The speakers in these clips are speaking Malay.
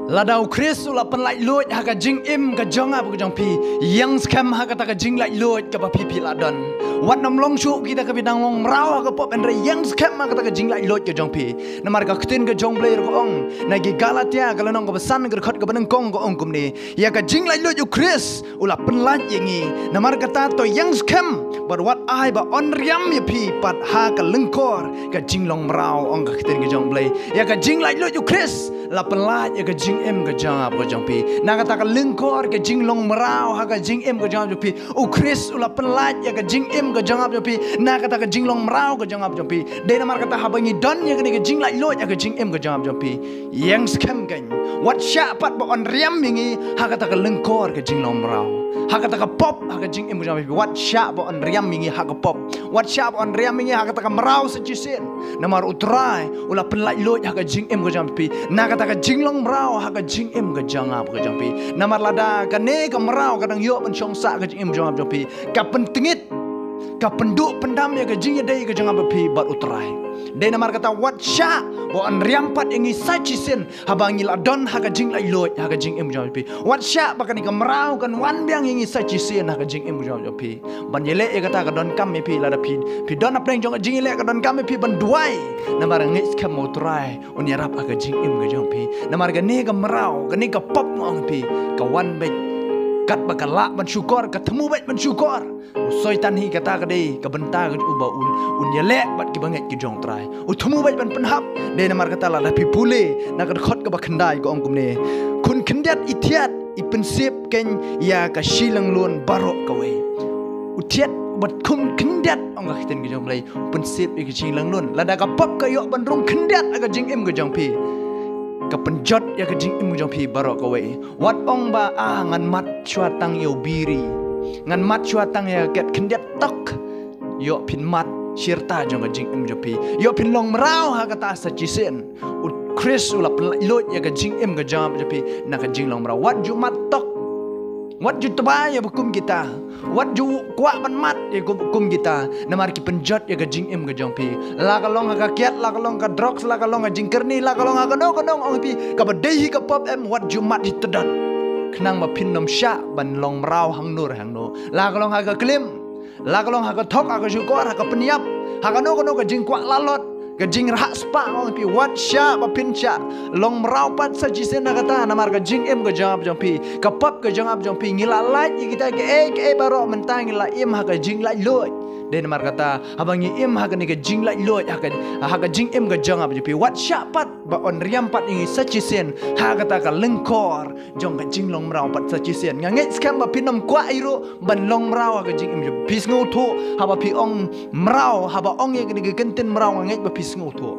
Ladau Chris ula pen lai lut ha ka jing im ka jong ap ka jong pi yang scam ha ka ta ka jing lai lut ka pa pi pi ladon wat nam long chu kita ka bidang long mrau ha ka pop en re yang scam ha ka ta ka jing lai lut ka jong pi namar ka ktin ka jong blai ko ong na gi galatia ka lanong ka besan ka khot ka banang kong ko ong kum ni ya ka jing lai lut yu Chris ula pen lai yengi namar ka ta to yang scam but what I ba on riam ya pi pat ha ka lengkor ka jing long mrau ong ka ktin ka jong blai ya ka jing lai lut yu Chris la pen lai ya ka jing em ka jang ka jong pi na ka ta ka lengkor ka jing long mrau ha ka jing em ka jang pi u Chris ula pen lai ya ka jing em ka jang pi na ka ta ka jing long mrau ka jang pi de na mar ka ta ha ba ni don ya ka ni ka jing lai lo ya ka jing em ka jang pi yang scam kan wat sha pat ba on riam mingi ha ka ta ka lengkor ka jing long mrau ha ka ta ka pop ha ka jing em ka jang pi wat sha ba on riam mingi ha ka pop wat sha ba on riam mingi ha ka ta ka mrau se chi sen na mar utrai ula pen lai lo ya ka jing em ka jang pi na ka ta ka jing long mrau ha ka jing em ka jang ka jang pi na mar lada ka ne ka mrau ka dang yo ban chong sa ka jing em jang pi ka pen tingit ka penduk pendam ya ka jing ya dai ka jang pi bat utrai de namar kata wat sha bo an riam pat ingi sachi sen habangi la don ha ka jing lai lo ha ka jing em jang pi wat sha ba kan ka mrau kan wan biang ingi sachi sen ha ka jing em jang pi ban yele e kata ka don kam me pi la da pi don apreng jong jing yele ka don kam me pi ban duai namar ngi skam mo trai on ya rap ha ka jing em jang pi namar ga ne ka mrau ka ne ka pop ngong pi ka wan be kat bakal la ban syukur ketemu baik ban syukur soitan hi kata ka dei ka benta ka uba un yele bat ki banget ki jong trai temu baik ban penhap de namar kata la pi pule na ka khot ka ba khandai ko ong kum ne kun khndiat itiat I prinsip ken ya ka shilang lon barok ka we utiat bat kun khndiat ong ka khiten ki jong lai prinsip ki shilang lon la da ka pop ka yo ban rong khndiat aga jing em ka jong pi ka penjot ya ka jing im jong pi barok ka we wat ong ba ngan mat chua tang yo biri ngan mat chua tang ya ket khndiat tok yo pin mat shirta jong ka jing im jong pi yo pin long mrau ha ka ta sa chi sen u Chris ula lo ya ka jing im ka jam jong pi na ka jing long mrau wat ju mat tok wat ju tba ya bukum kita wat ju kwa ban mat ya bukum kita namar ki penjot ya ka jing im ka jong pi la ka long ka kiat la ka long ka drugs la ka long ka jing kerni la ka long ka no ong pi ka badai ka pop em wat ju mat hitadat khnang ma pin nom sha ban long mrau hang nur hang no la ka long ka klim la ka long ka thok ka ju kor ka penyap ha ka no ka jing kwa lalot ka jing rah spa ong pi wat sha ba pin sha long mrau pat sa ji sen na kata namar ka jing em ka jawab jong pi ka pop ka jawab jong pi ngila lai kita ke baro mentang ngila im ha ka jing lai loi de namar kata habangi im ha ka ni ka jing lai loi ha ka jing em ka jawab jong pi wat sha pat ba on riam pat ingi sa ji sen ha kata ka lengkor jong ka jing long mrau pat sa ji sen ngangai skam ba pinom kwa iro ban long mrau ka jing em jong pi sngu tho ha ba pi ong mrau ha ba ong ye ka ni ka kenten mrau ngangai ba pi sngu tho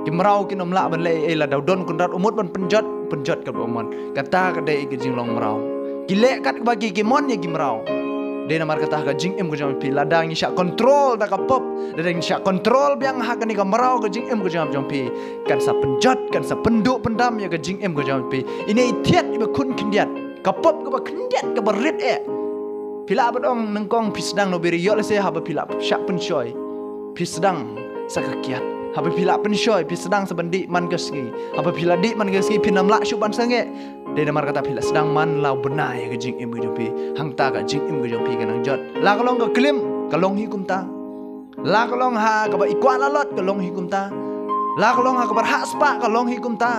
ki mrau ki nom la ban le la daw don kun rat umut ban penjot ka bomon kata ka dei ki jing long mrau ki le kat bagi ki mon ye ki mrau de namar kata ka jing em ko jam pi ladang sya kontrol ta ka pop ladang sya kontrol biang ha ka ni ka mrau ka jing em ko jam pi kan sa penjot kan sa penduk pendam ya ka jing em ko jam pi ini tiat iba kun khndiat ka pop ka ba khndiat ka ba rit pila ba dong nengkong pi sedang no beri yo le se ha ba pila sya pen shoy pi sedang sa ka kiat haba pila pen shoy pi sedang sabandi man gaski haba pila di man gaski pinam la shuban sange de namar kata pila sedang man lau benai ka jing im ka pi hang ta ka jing im ka jong pi kanang jot la ka long ka klim ka long hi kum ta la ka long ha ka ba ikwa la lot ka long hi kum ta la ka long ha ka bar ha spa ka long hi kum ta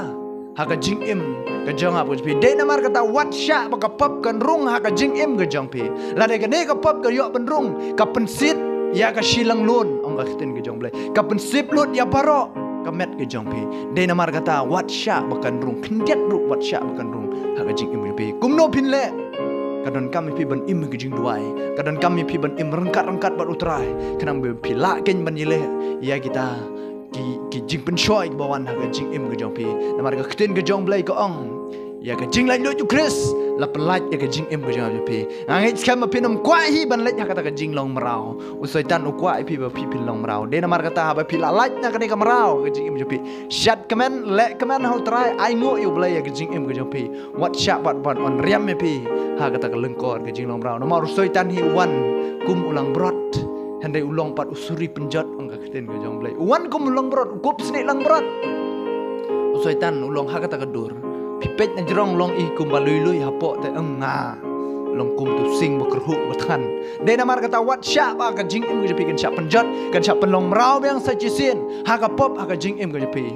ha ka jing im ka jong ha pi de namar kata wat sha ba ka pop kan rung ha ka jing im ka jong pi la de ka ne ka pop ka yo ben rung ka pensit ya ka shilang lun ong ka khiten ke jong blai ka pensip lut ya baro ka met ke jong pi de namar kata wat sha bakan rung khndiat ru wat sha bakan rung ha ka jing im pi kum no pin le kadon kami pi ban im ke jing duai kadon kami pi ban im rengkat bat utrai kenang be pi la ken ban yele ya kita ki jing pen shoy bawan ha ka jing im ke jong pi namar ka khiten ke jong blai ko ong ya ka jing lai lo ju Chris la pelat ya ka jing em ka jang pi ngai skam pinom kwa hi ban let ya kata ka jing long mrau usoitan u kwa pi ba pi pin long mrau de namar kata ba pi la lat na ka ni ka mrau ka jing em pi shat comment le comment how try ai ngo you play ya ka jing em ka jang pi what shat bat on riam me pi ha kata ka lengkor ka jing long mrau nomor usoitan hi wan kum ulang brot handai ulong pat usuri penjot ong ka keten ka jang play wan kum ulang brot kup sni lang brot usoitan ulong ha kata ka dur pipet na jerong long I kumbalui hapo te nga long kum tu sing makerhu batan de na mar kata wat sya ba ka jing im ga jepi kan sya penjat kan sya penlong mrau yang sa chisin ha ka pop ha ka jing im ga jepi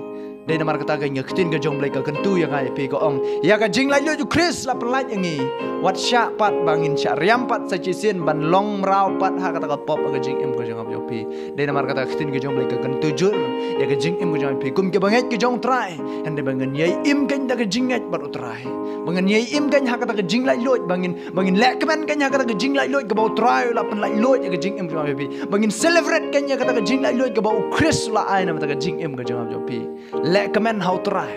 de na mar kata ga ngaktin ga jong blai ka kentu yang ai pi ko ong ya ka jing lai lu ju Chris la pelaj ngi wat sya pat bangin sya riam pat sa chisin ban long mrau pat ha kata ka pop ha ka jing im ga jong pi de na mar kata khtin ga jong blai ka kentu jur ya ka jing im ga jong pi kum ke banget ke jong trai hande bangen yai im kan da ka jing ngat bat utrai bangen yai im kan ha kata ka jing lai lu bangin lek kemen kan ya kata ka jing lai lu ka bau trai la pen lai lu ya ka jing im ga jong pi bangin celebrate kan ya kata ka jing lai lu ka bau Chris la ai na ka jing im ga jong pi lek kemen how try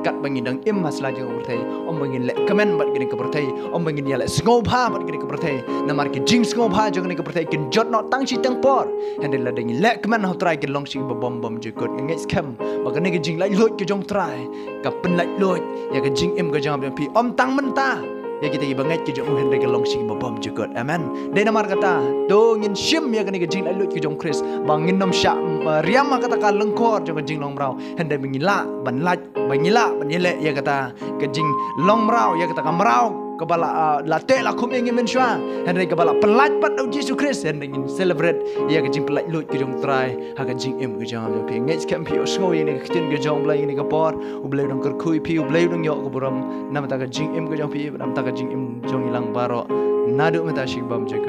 kat bangin dang im masla jong bertai om bangin lek kemen bat gini ke bertai om bangin ya lek sngop ha bat gini ke bertai na mar ke jing sngop ha jong gini ke bertai kin jot not tang si tang por handel la dang lek kemen how try kin long si bom je kot ngai scam bagani ke jing lai lot ke jong try ka pen lai lot ya ke jing im ga jong pi om tang menta ya kita ibangat ke jong handel ke long si bom je kot amen de na mar kata do ngin shim ya ke jing lai lot ke jong Chris bangin nom sya riam kata ka lengkor jong jing long brau handel bingila ban laj bangila banyele ya kata ke jing long brau ya kata ka mrau kebala late la kum ingin mensua henry kebala pelaj pat au Jesus Christ henry ingin celebrate ya ke jing pelaj lut ke jong try ha ke jing em ke jong am pi ngej kem pi osgo ini ke tin ke jong blai ini ke por u blai dong kerkui pi u blai dong yo ke buram nam ta ke jing em ke jong pi nam ta ke jing em jong ilang baro nadu meta shik bam je